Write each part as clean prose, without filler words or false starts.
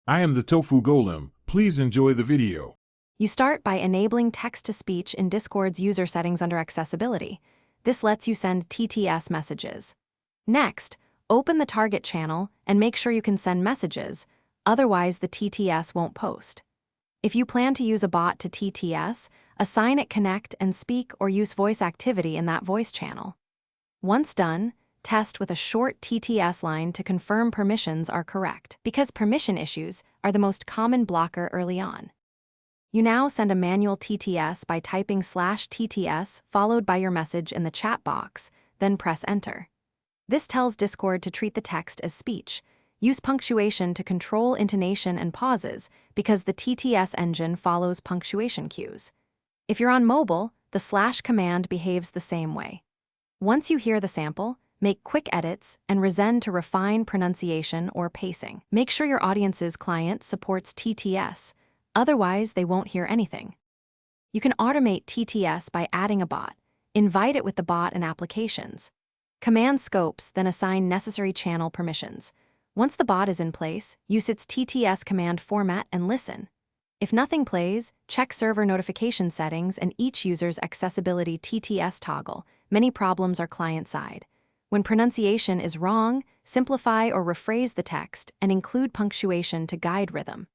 I am the Tofu Golem. Please enjoy the video. You start by enabling text-to-speech in Discord's user settings under Accessibility. This lets you send TTS messages. Next, open the target channel and make sure you can send messages, otherwise the TTS won't post. If you plan to use a bot to TTS, assign it Connect and Speak or use voice activity in that voice channel. Once done, test with a short TTS line to confirm permissions are correct, because permission issues are the most common blocker early on. You now send a manual TTS by typing /TTS followed by your message in the chat box, then press Enter. This tells Discord to treat the text as speech. Use punctuation to control intonation and pauses because the TTS engine follows punctuation cues. If you're on mobile, the / command behaves the same way. Once you hear the sample, make quick edits and resend to refine pronunciation or pacing. Make sure your audience's client supports TTS, otherwise they won't hear anything. You can automate TTS by adding a bot. Invite it with the bot and applications. Command scopes, then assign necessary channel permissions. Once the bot is in place, use its TTS command format and listen. If nothing plays, check server notification settings and each user's accessibility TTS toggle. Many problems are client-side. When pronunciation is wrong, simplify or rephrase the text and include punctuation to guide rhythm.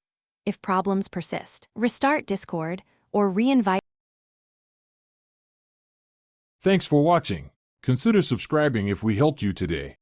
If problems persist, restart Discord or re-invite. Thanks for watching. Consider subscribing if we helped you today.